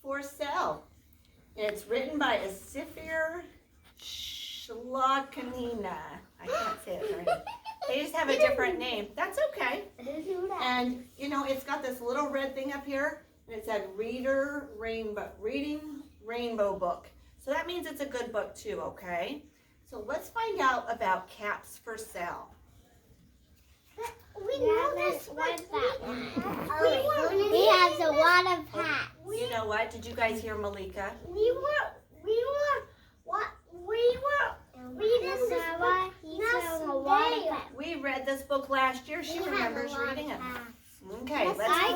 for Sale. And it's written by Asifir Shlakanina. I can't say it right. They just have a different name. That's okay. And, you know, it's got this little red thing up here, and it said Reading Rainbow Book. So that means it's a good book too, okay? So let's find out about Caps for Sale. We know this one. He has a lot of hats. You know what? Did you guys hear Malika? We were reading this book yesterday. We read this book last year. She remembers reading it. Okay, let's I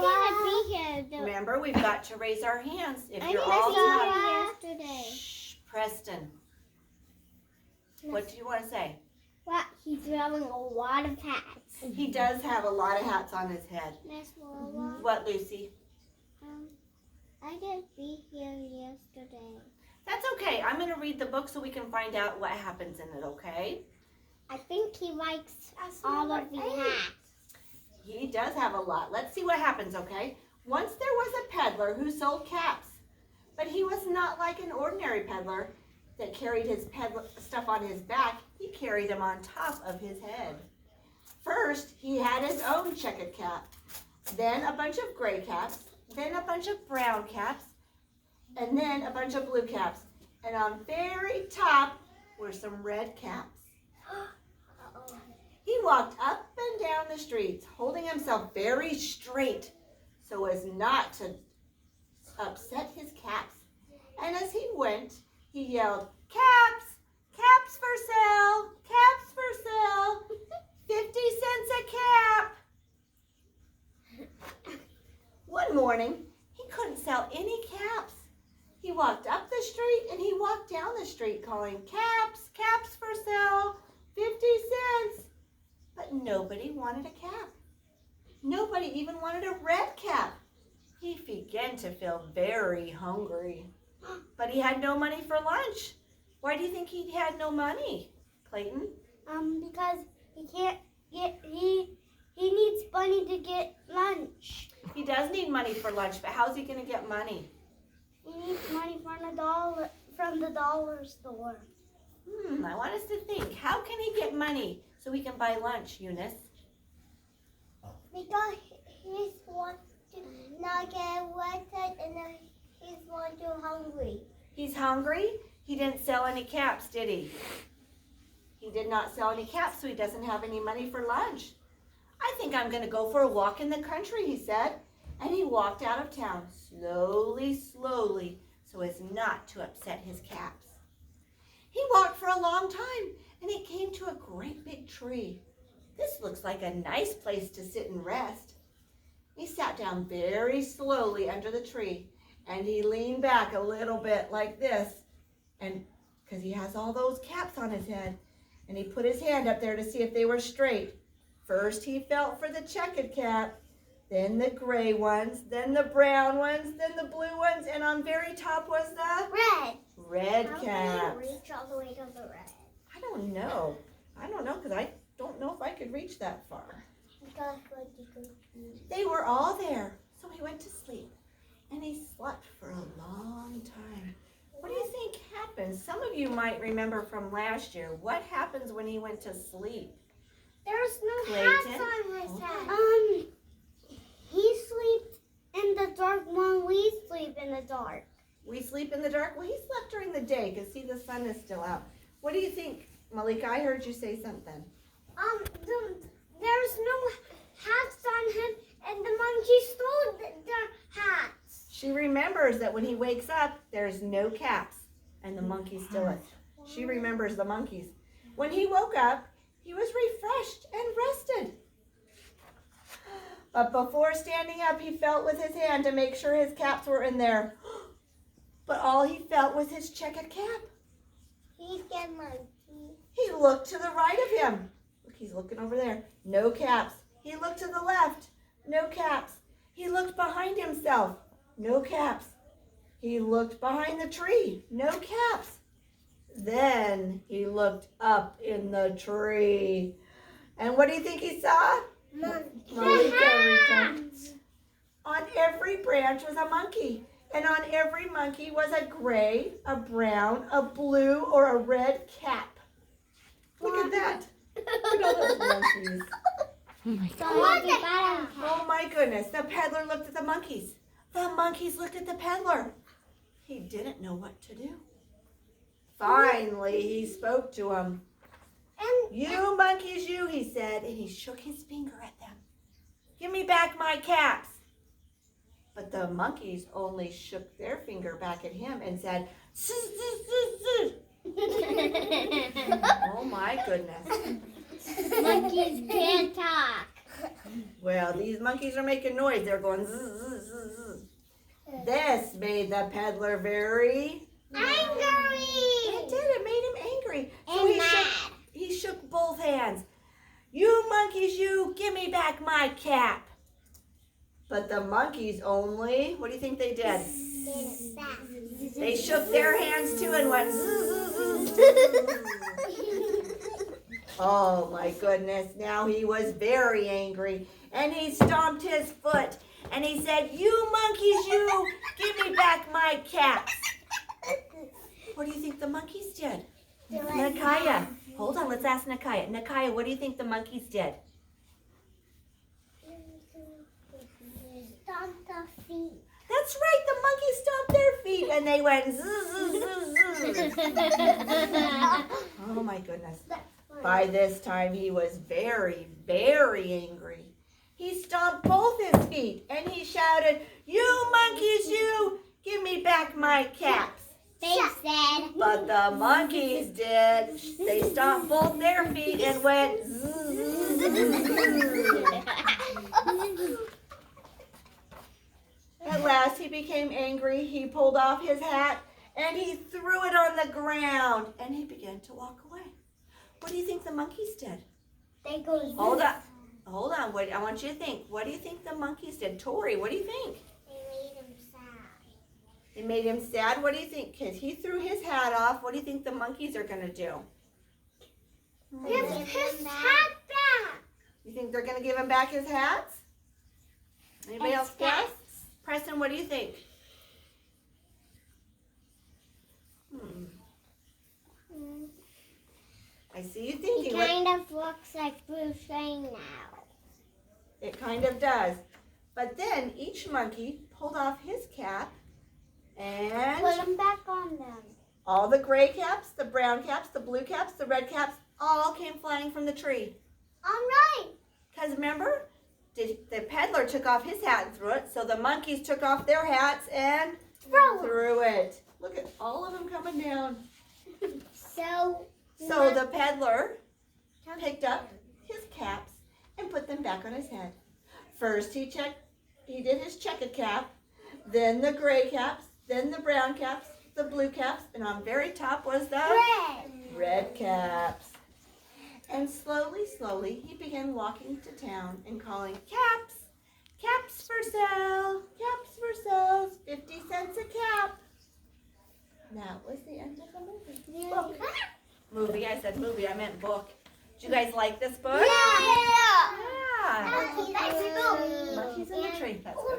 didn't be here. remember we've got to raise our hands. If I you're all didn't talking. see yesterday. Shh, Preston. What do you want to say? Well, he's wearing a lot of hats. He does have a lot of hats on his head. Miss Lola, What, Lucy? I didn't be here yesterday. That's okay. I'm going to read the book so we can find out what happens in it, okay? I think he likes all of the hats. He does have a lot. Let's see what happens, okay? Once there was a peddler who sold caps, but he was not like an ordinary peddler that carried his stuff on his back. He carried them on top of his head. First, he had his own checkered cap, then a bunch of gray caps, then a bunch of brown caps, and then a bunch of blue caps. And on very top were some red caps. He walked up and down the streets, holding himself very straight so as not to upset his caps. And as he went, he yelled, "Caps! Caps for sale! Caps for sale! 50 cents a cap!" One morning, he couldn't sell any caps. He walked up the street and he walked down the street calling, "Caps! Caps for sale! 50 cents!" But nobody wanted a cap. Nobody even wanted a red cap. He began to feel very hungry. But he had no money for lunch. Why do you think he had no money, Clayton? Because he can't get, he needs money to get lunch. He does need money for lunch, but how's he going to get money? He needs money from the dollar store. I want us to think. How can he get money so he can buy lunch, Eunice? Because he's want to not get wetted and then he's want to hungry. He's hungry? He didn't sell any caps, did he? He did not sell any caps, so he doesn't have any money for lunch. "I think I'm going to go for a walk in the country," he said. And he walked out of town slowly, slowly, so as not to upset his caps. He walked for a long time, and he came to a great big tree. This looks like a nice place to sit and rest. He sat down very slowly under the tree, and he leaned back a little bit like this, and because he has all those caps on his head, and he put his hand up there to see if they were straight. First he felt for the checkered cap, then the gray ones, then the brown ones, then the blue ones, and on very top was the red cap. How can you reach all the way to the red? I don't know. Because I don't know if I could reach that far. They were all there, so he went to sleep, and he slept for a long time. What do you think happened? Some of you might remember from last year. What happens when he went to sleep? There's no Clayton? hats on his head. He sleeps in the dark when we sleep in the dark. We sleep in the dark? Well, he slept during the day because, see, the sun is still out. What do you think, Malika? I heard you say something. There's no hats on him, and the monkey stole their hats. She remembers that when he wakes up, there's no caps, and the monkey stole it. She remembers the monkeys. When he woke up, he was refreshed and rested. But before standing up, he felt with his hand to make sure his caps were in there. But all he felt was his checkered cap. He's a monkey. He looked to the right of him. Look, he's looking over there. No caps. He looked to the left. No caps. He looked behind himself. No caps. He looked behind the tree. No caps. Then he looked up in the tree. And what do you think he saw? Monkey. Malika returned. On every branch was a monkey. And on every monkey was a gray, a brown, a blue, or a red cap. Look at that. Look at all those monkeys. Oh my God. Oh my goodness. The peddler looked at the monkeys. The monkeys looked at the peddler. He didn't know what to do. Finally, he spoke to them. You monkeys, you, he said, and he shook his finger at them. Give me back my caps. But the monkeys only shook their finger back at him and said, zzz, zzz, zzz, zzz. Oh my goodness. Monkeys can't talk. Well, these monkeys are making noise. They're going zzz, zzz, zzz, zzz. This made the peddler very Angry. It did. It made him angry. So And mad. he shook both hands. You monkeys, you, give me back my cap. But the monkeys only, what do you think they did? They shook their hands too and went zzz, zzz, zzz. Oh my goodness, now he was very angry and he stomped his foot and he said, you monkeys, you, give me back my caps. What do you think the monkeys did? Nakaya, hold on, let's ask Nakaya. Nakaya, what do you think the monkeys did? Stomp the feet. That's right, the monkeys stomped their feet and they went zzz, zzz, zzz, zzz. Oh my goodness. By this time he was very, very angry. He stomped both his feet and he shouted, you monkeys, you, give me back my caps. They said. But the monkeys did. They stomped both their feet and went zzz, zzz, zzz. At last he became angry. He pulled off his hat and he threw it on the ground and he began to walk away. What do you think the monkeys did? They go. Hold on. Hold on. What, I want you to think. What do you think the monkeys did? Tori, what do you think? They made him sad. It made him sad. What do you think? Because he threw his hat off. What do you think the monkeys are going to do? Give his hat back. You think they're going to give him back his hats? Anybody else guess? Preston, what do you think? I see you He thinking. What- kind of looks like Bruce Wayne now. It kind of does. But then each monkey pulled off his cap and Put him back on them. all the gray caps, the brown caps, the blue caps, the red caps, all came flying from the tree. All right. Because remember, the peddler took off his hat and threw it, so the monkeys took off their hats and threw it. Look at all of them coming down. So So the peddler picked up his caps and put them back on his head. First he did his checker cap, then the gray caps, then the brown caps, the blue caps, and on very top was the red caps. And slowly, slowly, he began walking to town and calling, caps, caps for sale, caps for sale, 50 cents a cap. That was the end of the movie. Book. Movie, I said movie, I meant book. Did you guys like this book? Yeah. Yeah. Monkey, that's a movie. Monkeys in the Tree, that's good.